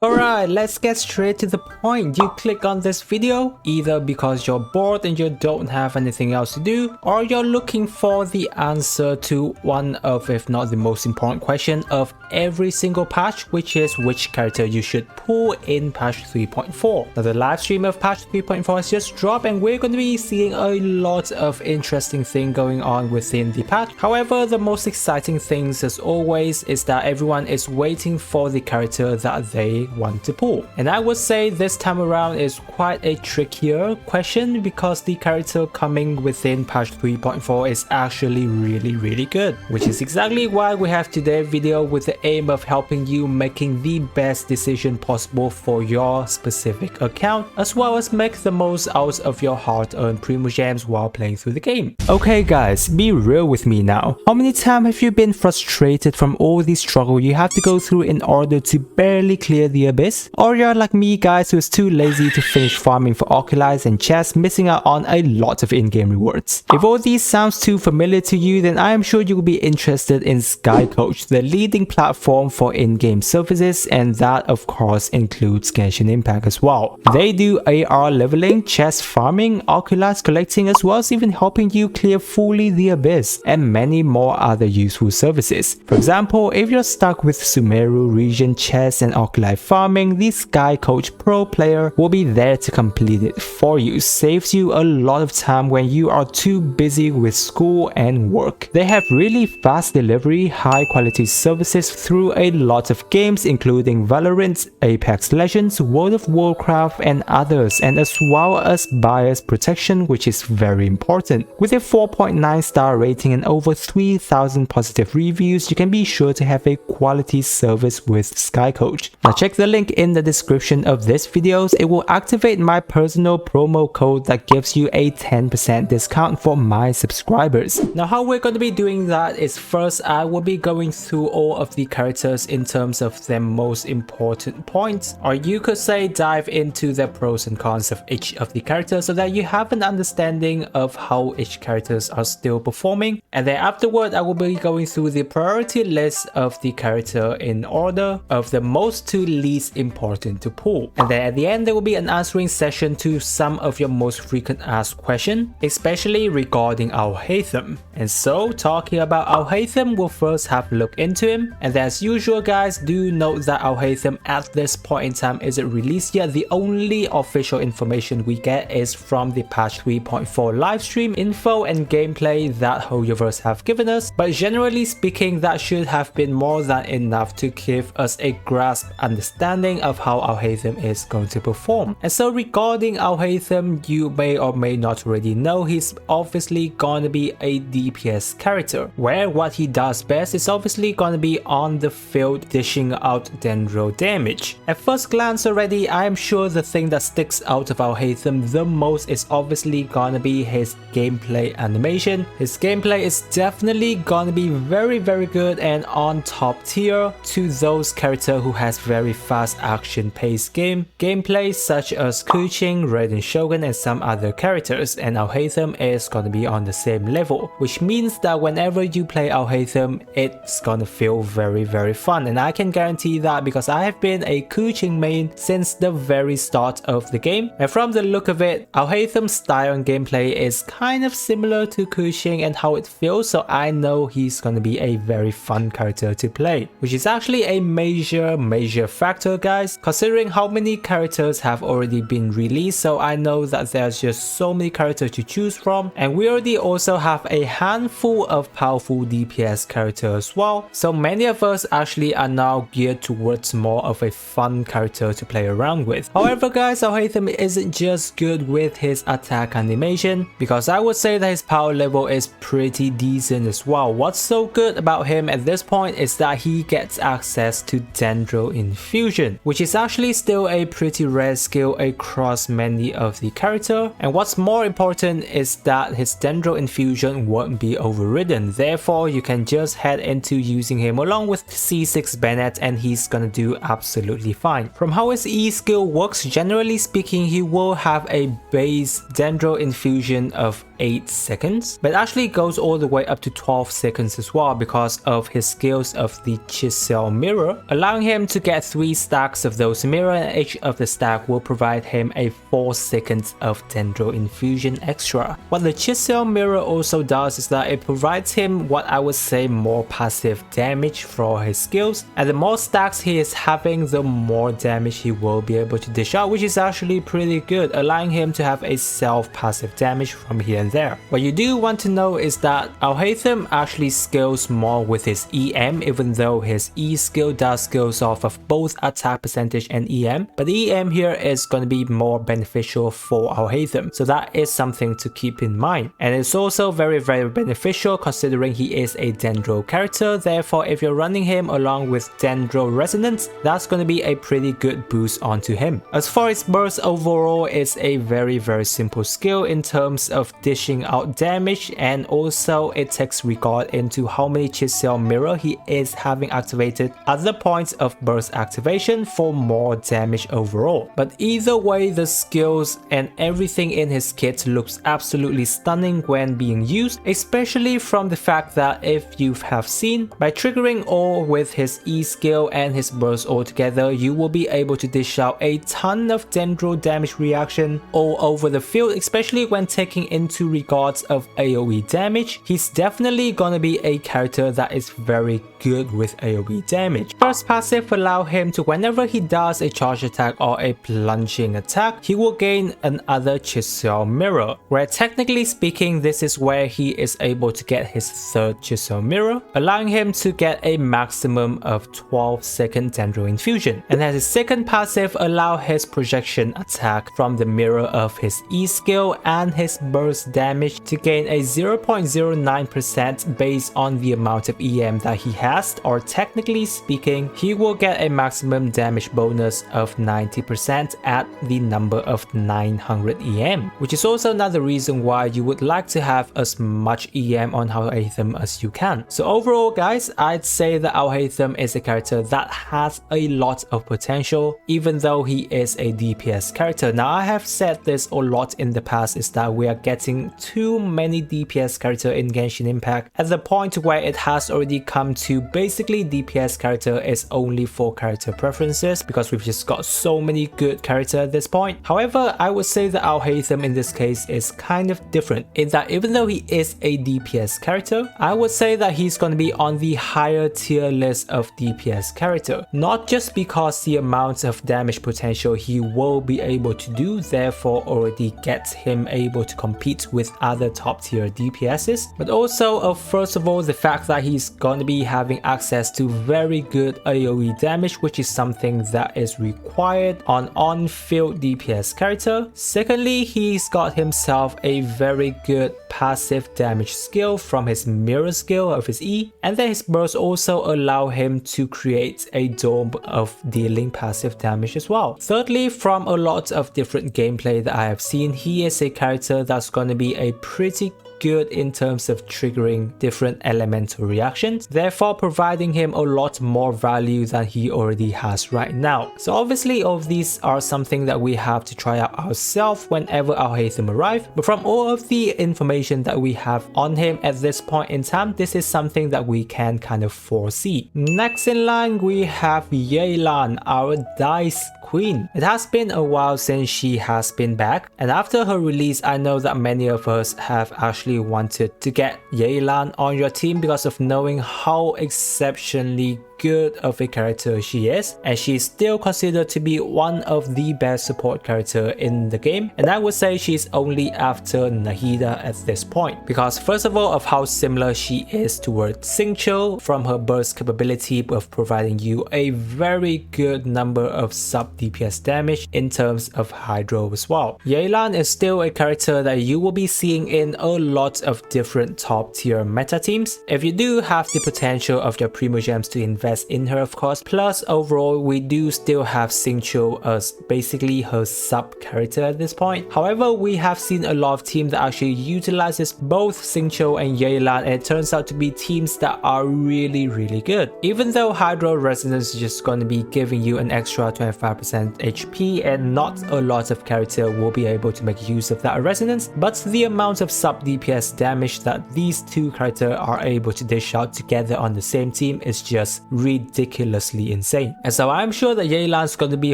Alright, let's get straight to the point. You click on this video either because you're bored and you don't have anything else to do, or you're looking for the answer to one of, if not the most important question of every single patch, which is which character you should pull in patch 3.4. Now the live stream of patch 3.4 has just dropped and we're going to be seeing a lot of interesting things going on within the patch. However, the most exciting things as always is that everyone is waiting for the character that they want to pull. And I would say this time around is quite a trickier question because the character coming within patch 3.4 is actually really good, which is exactly why we have today's video with the aim of helping you making the best decision possible for your specific account, as well as make the most out of your hard-earned Primogems while playing through the game. Okay guys, be real with me now. How many times have you been frustrated from all the struggle you have to go through in order to barely clear the abyss? Or you're like me guys who's too lazy to finish farming for oculis and chests, missing out on a lot of in-game rewards. If all these sounds too familiar to you, then I am sure you will be interested in SkyCoach, the leading platform for in-game services, and that of course includes Genshin Impact as well. They do AR leveling, chest farming, oculis collecting, as well as even helping you clear fully the abyss, and many more other useful services. For example, if you're stuck with Sumeru region chests and oculi farming, the SkyCoach Pro player will be there to complete it for you. Saves you a lot of time when you are too busy with school and work. They have really fast delivery, high quality services through a lot of games including Valorant, Apex Legends, World of Warcraft and others, and as well as bias protection, which is very important. With a 4.9 star rating and over 3,000 positive reviews, you can be sure to have a quality service with SkyCoach. Now check the link in the description of this video. It will activate my personal promo code that gives you a 10% discount for my subscribers. Now how we're going to be doing that is, first I will be going through all of the characters in terms of their most important points, or you could say dive into the pros and cons of each of the characters so that you have an understanding of how each characters are still performing. And then afterward I will be going through the priority list of the character in order of the most to least important to pull. And then at the end there will be an answering session to some of your most frequent asked questions, especially regarding Alhaitham. And so talking about Alhaitham, we'll first have a look into him. And as usual guys, do note that Alhaitham at this point in time isn't released yet. The only official information we get is from the patch 3.4 livestream info and gameplay that Hoyoverse have given us, but generally speaking that should have been more than enough to give us a grasp understanding of how Alhaitham is going to perform. And so regarding Alhaitham, you may or may not already know he's obviously going to be a DPS character, where what he does best is obviously going to be on the field dishing out dendro damage. At first glance already, I am sure the thing that sticks out of Alhaitham the most is obviously going to be his gameplay animation. His gameplay is definitely going to be very good and on top tier to those characters who has very fast action paced gameplay such as Kuching, Raiden Shogun and some other characters, and Alhaitham is going to be on the same level, which means that whenever you play Alhaitham it's going to feel very fun. And I can guarantee that because I have been a Kuching main since the very start of the game, and from the look of it, Alhaitham's style and gameplay is kind of similar to Kuching and how it feels, so I know he's going to be a very fun character to play, which is actually a major factor guys, considering how many characters have already been released. So I know that there's just so many characters to choose from, and we already also have a handful of powerful DPS characters as well, so many of us actually are now geared towards more of a fun character to play around with. However guys, Alhaitham isn't just good with his attack animation, because I would say that his power level is pretty decent as well. What's so good about him at this point is that he gets access to Dendro Infusion, which is actually still a pretty rare skill across many of the character, and what's more important is that his Dendro Infusion won't be overridden. Therefore you can just head into using him along with C6 Bennett and he's gonna do absolutely fine. From how his E skill works, generally speaking he will have a base Dendro Infusion of 8 seconds, but it actually goes all the way up to 12 seconds as well because of his skills of the Chisel Mirror, allowing him to get 3 stacks of those mirror, and each of the stack will provide him a 4 seconds of Dendro Infusion extra. What the Chisel Mirror also does is that it provides him what I would say more passive damage for his skills, and the more stacks he is having, the more damage he will be able to dish out, which is actually pretty good, allowing him to have a self-passive damage from here and there. What you do want to know is that Alhaitham actually scales more with his EM, even though his E skill does scales off of both attack percentage and EM, but the EM here is going to be more beneficial for Alhaitham, so that is something to keep in mind. And it's also very beneficial considering he is a Dendro character, therefore if you're running him along with Dendro Resonance, that's going to be a pretty good boost onto him. As far as burst overall, it's a very simple skill in terms of dishing out damage, and also it takes regard into how many Chisel Mirror he is having activated at the point of burst activation for more damage overall. But either way, the skills and everything in his kit looks absolutely stunning when being used, especially from the fact that if you have seen, by triggering all with his E skill and his burst all together, you will be able to dish out a ton of Dendro damage reaction all over the field, especially when taking into regards of AoE damage. He's definitely gonna be a character that is very good with AoE damage. First passive allow him to, whenever he does a charge attack or a plunging attack, he will gain another Chisel Mirror, where technically speaking this is where he is able to get his third Chisel Mirror, allowing him to get a maximum of 12 second Dendro Infusion. And as his second passive allow his projection attack from the mirror of his E skill and his burst damage to gain a 0.09% based on the amount of EM that he has, or technically speaking he will get a maximum damage bonus of 90% at the number of 900 EM, which is also another reason why you would like to have as much EM on Alhaitham as you can. So overall guys, I'd say that Alhaitham is a character that has a lot of potential, even though he is a DPS character. Now I have said this a lot in the past, is that we are getting too many DPS character in Genshin Impact at the point where it has already come to basically DPS character is only for character preferences, because we've just got so many good character at this point. However, I would say that Alhaitham in this case is kind of different in that even though he is a DPS character, I would say that he's going to be on the higher tier list of DPS character, not just because the amount of damage potential he will be able to do therefore already gets him able to compete with other top tier DPSs, but also first of all the fact that he's going to be having access to very good AoE damage, which is something that is required on field DPS character. Secondly, he's got himself a very good passive damage skill from his mirror skill of his E, and then his burst also allow him to create a dome of dealing passive damage as well. Thirdly, from a lot of different gameplay that I have seen, he is a character that's going to be a pretty good in terms of triggering different elemental reactions, therefore providing him a lot more value than he already has right now. So obviously all of these are something that we have to try out ourselves whenever Alhaitham arrive, but from all of the information that we have on him at this point in time, this is something that we can kind of foresee. Next in line we have Yelan, our Dice Queen. It has been a while since she has been back, and after her release I know that many of us have actually wanted to get Yelan on your team because of knowing how exceptionally good of a character she is, and she's still considered to be one of the best support character in the game, and I would say she's only after Nahida at this point, because first of all of how similar she is towards Xingqiu from her burst capability of providing you a very good number of sub DPS damage in terms of Hydro as well. Yelan is still a character that you will be seeing in a lot of different top tier meta teams. If you do have the potential of your Primogems to invest invest in her, of course. Plus, overall, we do still have Xiao as basically her sub character at this point. However, we have seen a lot of teams that actually utilizes both Xiao and Yelan, and it turns out to be teams that are really good. Even though Hydro Resonance is just going to be giving you an extra 25% HP and not a lot of character will be able to make use of that resonance, but the amount of sub DPS damage that these two characters are able to dish out together on the same team is just ridiculously insane. And so I'm sure that Yelan's going to be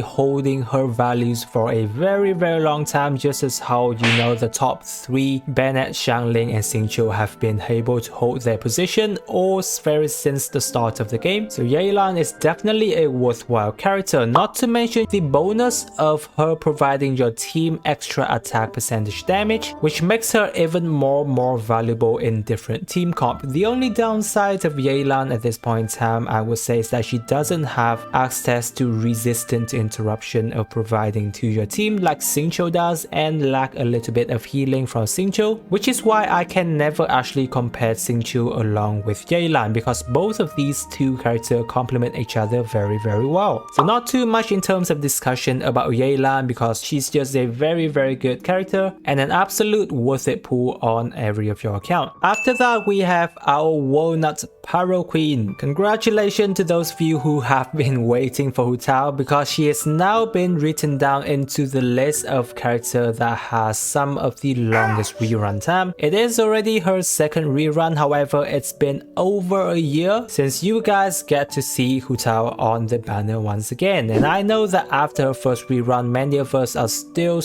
holding her values for a very long time, just as how the top 3 Bennett, Xiangling and Xiao have been able to hold their position all very since the start of the game. So Yelan is definitely a worthwhile character, not to mention the bonus of her providing your team extra attack percentage damage, which makes her even more valuable in different team comp. The only downside of Yelan at this point in time, I would say, is that she doesn't have access to resistant interruption of providing to your team like Xiao does, and lack a little bit of healing from Xiao, which is why I can never actually compare Xiao along with Yelan, because both of these two characters complement each other very well. So not too much in terms of discussion about Yelan, because she's just a very good character and an absolute worth it pull on every of your account. After that, we have our Walnut Pyro Queen. Congratulations to those of you who have been waiting for Hu Tao, because she has now been written down into the list of characters that has some of the longest rerun time. It is already her second rerun, however it's been over a year since you guys get to see Hu Tao on the banner once again, and I know that after her first rerun many of us are still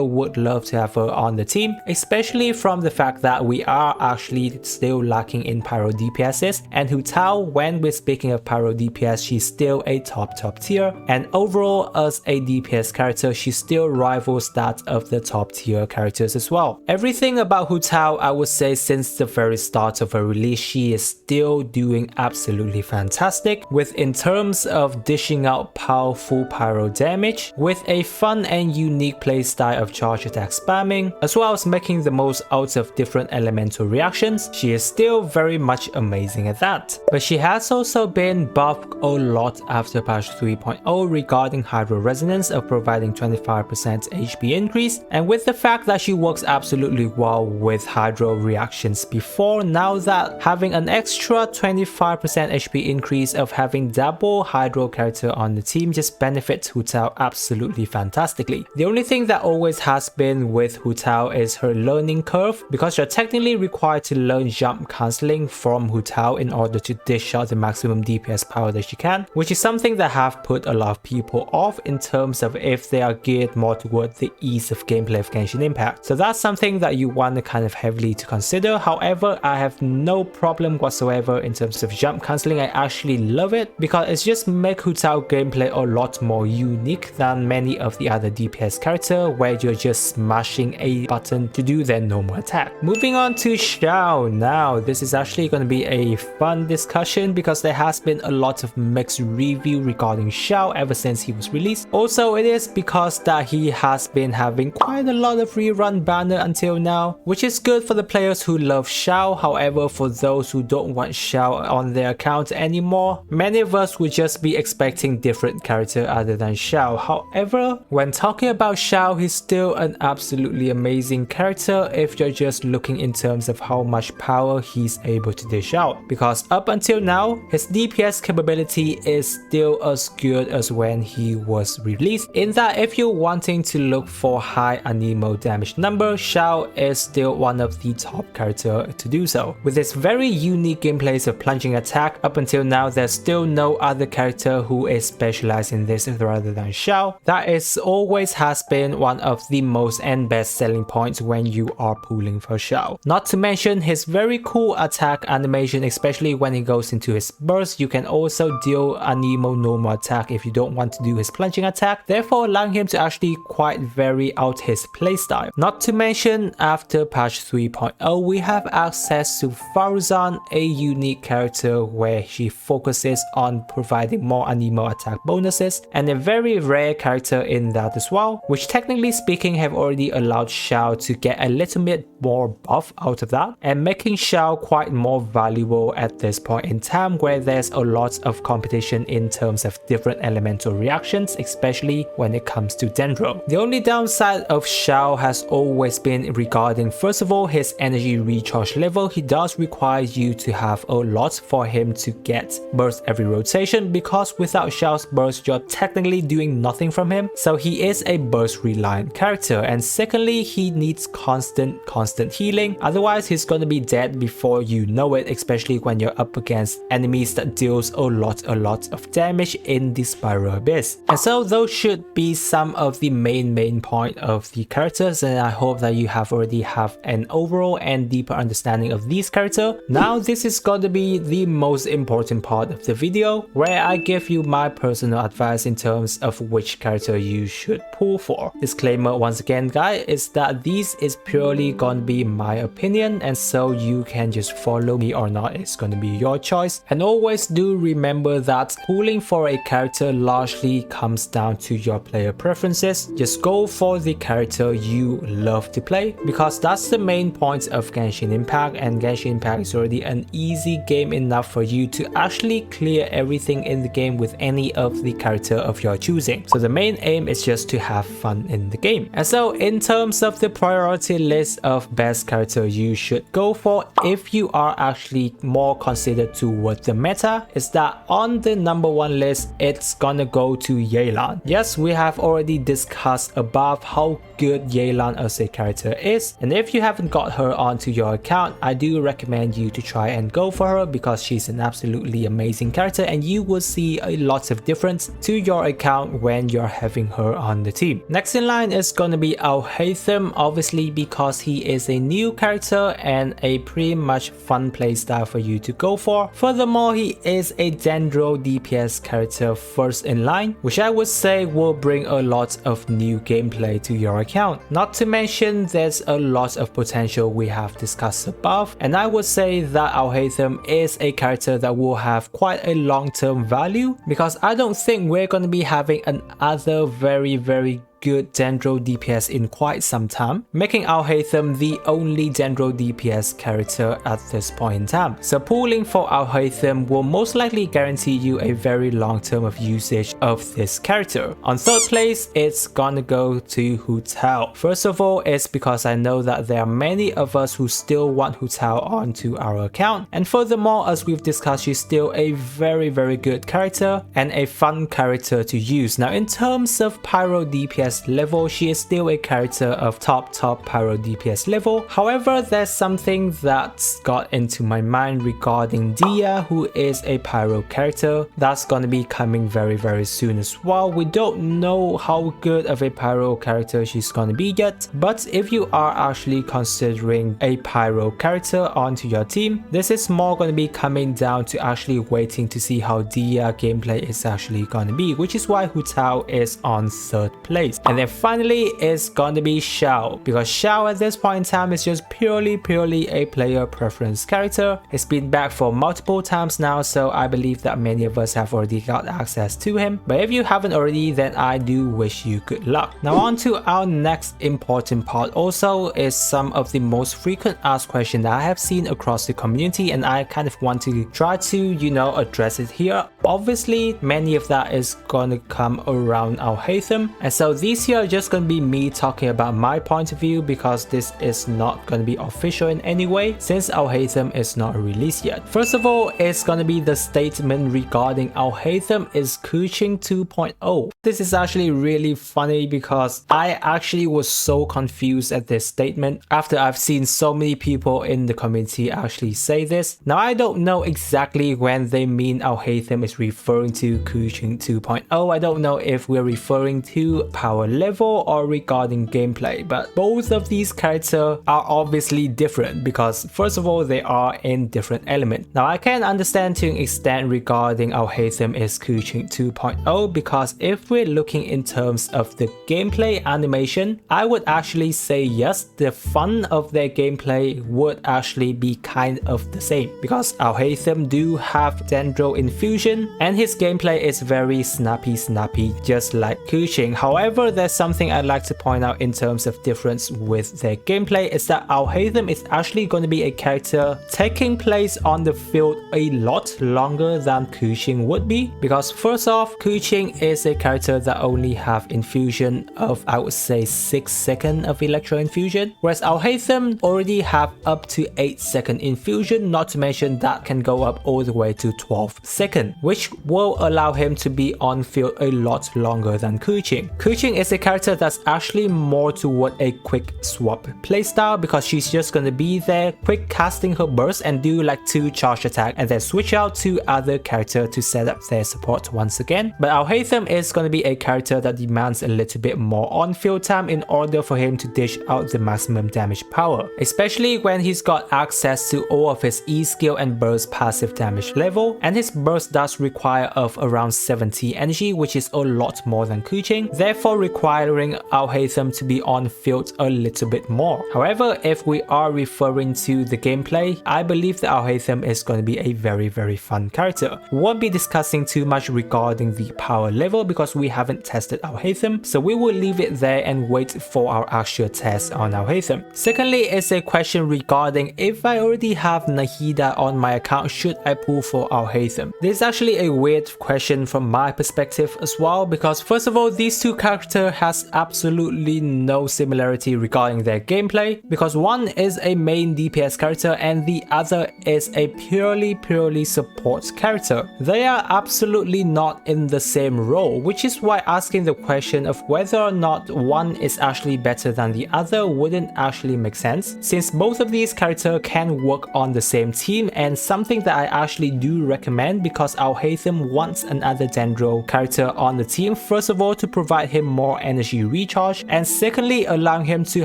would love to have her on the team, especially from the fact that we are actually still lacking in pyro DPSs, and Hu Tao, when we're speaking of pyro DPS, she's still a top tier, and overall as a DPS character she still rivals that of the top tier characters as well. Everything about Hu Tao, I would say since the very start of her release, she is still doing absolutely fantastic, with in terms of dishing out powerful pyro damage, with a fun and unique playstyle of charge attack spamming, as well as making the most out of different elemental reactions. She is still very much amazing at that. But she has also been buffed a lot after patch 3.0 regarding Hydro Resonance of providing 25% HP increase, and with the fact that she works absolutely well with Hydro reactions before, now that having an extra 25% HP increase of having double Hydro character on the team just benefits Hu Tao absolutely fantastically. The only thing that always has been with Hu Tao is her learning curve, because you're technically required to learn jump cancelling from Hu Tao in order to dish out the maximum DPS power that she can, which is something that have put a lot of people off in terms of if they are geared more toward the ease of gameplay of Genshin Impact. So that's something that you want to kind of heavily to consider. However, I have no problem whatsoever in terms of jump cancelling. I actually love it because it's just make Hu Tao gameplay a lot more unique than many of the other DPS characters, where you're just smashing a button to do their normal attack. Moving on to Xiao. Now this is actually going to be a fun discussion because there has been a lot of mixed review regarding Xiao ever since he was released. Also, it is because that he has been having quite a lot of rerun banner until now, which is good for the players who love Xiao. However, for those who don't want Xiao on their account anymore, many of us would just be expecting different character other than Xiao. However, when talking about Xiao, he's still an absolutely amazing character if you're just looking in terms of how much power he's able to dish out, because up until now his DPS capability is still as good as when he was released, in that if you're wanting to look for high anemo damage number, Xiao is still one of the top character to do so. With its very unique gameplays of plunging attack, up until now there's still no other character who is specialized in this rather than Xiao. That is always has been one of the most and best selling points when you are pulling for Xiao. Not to mention his very cool attack animation, especially when he goes into his burst. You can also deal anemo normal attack if you don't want to do his plunging attack, therefore allowing him to actually quite vary out his playstyle. Not to mention, after patch 3.0 we have access to Farzan, a unique character where she focuses on providing more anemo attack bonuses, and a very rare character in that as well, which technically speaking have already allowed Xiao to get a little bit more buff out of that, and making Xiao quite more valuable at this point in time, where there's a a lot of competition in terms of different elemental reactions, especially when it comes to Dendro. The only downside of Xiao has always been regarding, first of all, his energy recharge level. He does require you to have a lot for him to get burst every rotation, because without Xiao's burst you're technically doing nothing from him, so he is a burst reliant character. And secondly, he needs constant healing, otherwise he's gonna be dead before you know it, especially when you're up against enemies that deals a lot of damage in the Spiral Abyss. And so those should be some of the main point of the characters, and I hope that you have already have an overall and deeper understanding of these characters. Now this is going to be the most important part of the video, where I give you my personal advice in terms of which character you should pull for. Disclaimer once again guys, is that this is purely gonna be my opinion, and so you can just follow me or not, it's gonna be your choice. And always do remember that pulling for a character largely comes down to your player preferences. Just go for the character you love to play, because that's the main point of Genshin Impact, and Genshin Impact is already an easy game enough for you to actually clear everything in the game with any of the character of your choosing. So the main aim is just to have fun in the game. And so in terms of the priority list of best character you should go for, if you are actually more considered toward the meta, is that on the #1 list it's gonna go to Yelan. Yes, we have already discussed above how good Yelan as a character is, and if you haven't got her onto your account, I do recommend you to try and go for her, because she's an absolutely amazing character and you will see a lot of difference to your account when you're having her on the team. Next in line is gonna be Alhaitham, obviously because he is a new character and a pretty much fun playstyle for you to go for. Furthermore, he is a Dendro DPS character first in line, which I would say will bring a lot of new gameplay to your account. Not to mention there's a lot of potential we have discussed above, and I would say that Alhaitham is a character that will have quite a long-term value, because I don't think we're going to be having another very good Dendro DPS in quite some time, making Alhaitham the only Dendro DPS character at this point in time. So pulling for Alhaitham will most likely guarantee you a very long term of usage of this character. On third place, it's gonna go to Xiao. First of all, it's because I know that there are many of us who still want Xiao onto our account, and furthermore, as we've discussed, she's still a very good character and a fun character to use. Now in terms of Pyro DPS level, she is still a character of top Pyro DPS level. However, there's something that's got into my mind regarding Dia, who is a Pyro character that's gonna be coming very soon as well. We don't know how good of a Pyro character she's gonna be yet, but if you are actually considering a Pyro character onto your team, this is more gonna be coming down to actually waiting to see how Dia gameplay is actually gonna be, which is why Xiao is on third place. And then finally it's gonna be Xiao, because Xiao at this point in time is just purely a player preference character. It's been back for multiple times now, so I believe that many of us have already got access to him, but if you haven't already, then I do wish you good luck. Now on to our next important part also is some of the most frequent asked questions that I have seen across the community, and I kind of want to try to, you know, address it here. Obviously many of that is gonna come around Alhaitham, and so these here are just gonna be me talking about my point of view, because this is not gonna be official in any way since Alhaitham is not released yet. First of all, it's gonna be the statement regarding Alhaitham is Kuching 2.0. This is actually really funny because I actually was so confused at this statement after I've seen so many people in the community actually say this. Now I don't know exactly when they mean Alhaitham is referring to Kuching 2.0. I don't know if we're referring to power level or regarding gameplay, but both of these characters are obviously different because first of all they are in different elements. Now I can understand to an extent regarding Alhaitham is Kuching 2.0 because if we're looking in terms of the gameplay animation, I would actually say yes, the fun of their gameplay would actually be kind of the same because Alhaitham do have Dendro infusion and his gameplay is very snappy just like Kuching. However, However, there's something I'd like to point out in terms of difference with their gameplay is that Alhaitham is actually going to be a character taking place on the field a lot longer than Keqing would be, because first off, Keqing is a character that only have infusion of, I would say, 6 seconds of electro infusion, whereas Alhaitham already have up to 8-second infusion, not to mention that can go up all the way to 12 seconds, which will allow him to be on field a lot longer than Keqing. Keqing is a character that's actually more toward a quick swap playstyle, because she's just gonna be there quick casting her burst and do like 2 charge attack and then switch out to other character to set up their support once again. But Alhaitham is gonna be a character that demands a little bit more on field time in order for him to dish out the maximum damage power, especially when he's got access to all of his E skill and burst passive damage level, and his burst does require of around 70 energy, which is a lot more than Keqing, therefore requiring Alhaitham to be on field a little bit more. However, if we are referring to the gameplay, I believe that Alhaitham is going to be a very fun character. We won't be discussing too much regarding the power level because we haven't tested Alhaitham, so we will leave it there and wait for our actual test on Alhaitham. Secondly is a question regarding if I already have Nahida on my account, should I pull for Alhaitham? This is actually a weird question from my perspective as well, because first of all, these two characters has absolutely no similarity regarding their gameplay, because one is a main DPS character and the other is a purely support character. They are absolutely not in the same role, which is why asking the question of whether or not one is actually better than the other wouldn't actually make sense, since both of these characters can work on the same team, and something that I actually do recommend, because Alhaitham wants another Dendro character on the team, first of all to provide him more energy recharge, and secondly allowing him to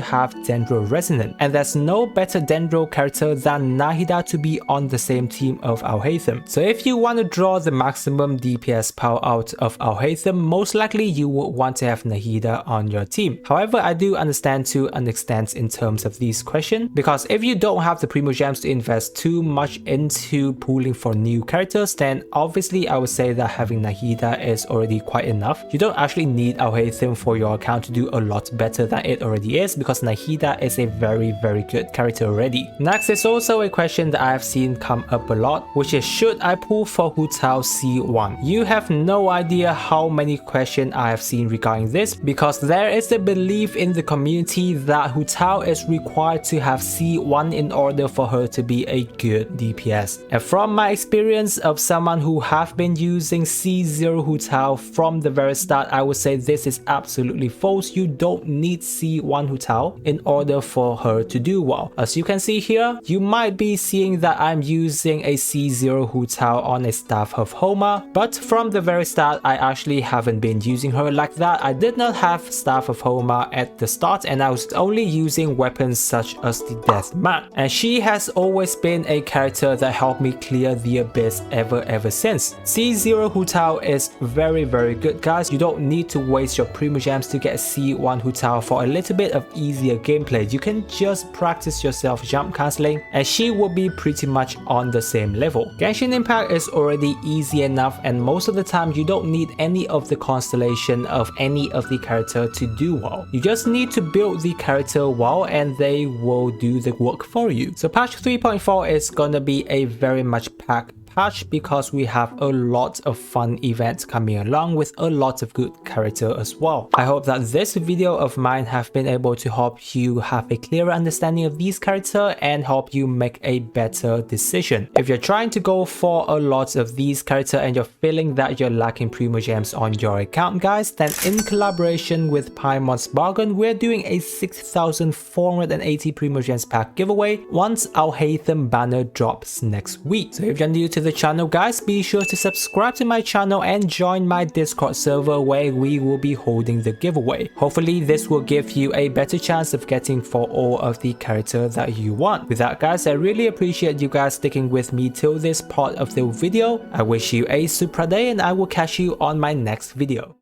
have Dendro Resonance, and there's no better Dendro character than Nahida to be on the same team of Alhaitham. So if you want to draw the maximum DPS power out of Alhaitham, most likely you would want to have Nahida on your team. However, I do understand to an extent in terms of these questions, because if you don't have the Primogems to invest too much into pooling for new characters, then obviously I would say that having Nahida is already quite enough. You don't actually need Alhaitham for your account to do a lot better than it already is, because Nahida is a very good character already. Next is also a question that I have seen come up a lot, which is should I pull for Hu Tao C1? You have no idea how many questions I have seen regarding this, because there is a belief in the community that Hu Tao is required to have C1 in order for her to be a good DPS. And from my experience of someone who have been using C0 Hu Tao from the very start, I would say this is absolutely false. You don't need C1 Hu Tao in order for her to do well. As you can see here, you might be seeing that I'm using a C0 Hu Tao on a staff of Homa, but from the very start I actually haven't been using her like that. I did not have staff of Homa at the start, and I was only using weapons such as the Death Mat, and she has always been a character that helped me clear the abyss ever since. C0 Hu Tao is very good, guys. You don't need to waste your Primogems to get C1 Hu Tao for a little bit of easier gameplay. You can just practice yourself jump cancelling and she will be pretty much on the same level. Genshin Impact is already easy enough, and most of the time you don't need any of the constellation of any of the character to do well. You just need to build the character well and they will do the work for you. So patch 3.4 is gonna be a very much packed patch, because we have a lot of fun events coming along with a lot of good character as well. I hope that this video of mine have been able to help you have a clearer understanding of these characters and help you make a better decision. If you're trying to go for a lot of these characters and you're feeling that you're lacking Primogems on your account, guys, then in collaboration with Paimon's Bargain, we're doing a 6,480 Primogems pack giveaway once Alhaitham banner drops next week. So if you're new to the channel, guys, be sure to subscribe to my channel and join my Discord server where we will be holding the giveaway. Hopefully this will give you a better chance of getting for all of the character that you want. With that, guys, I really appreciate you guys sticking with me till this part of the video. I wish you a super day and I will catch you on my next video.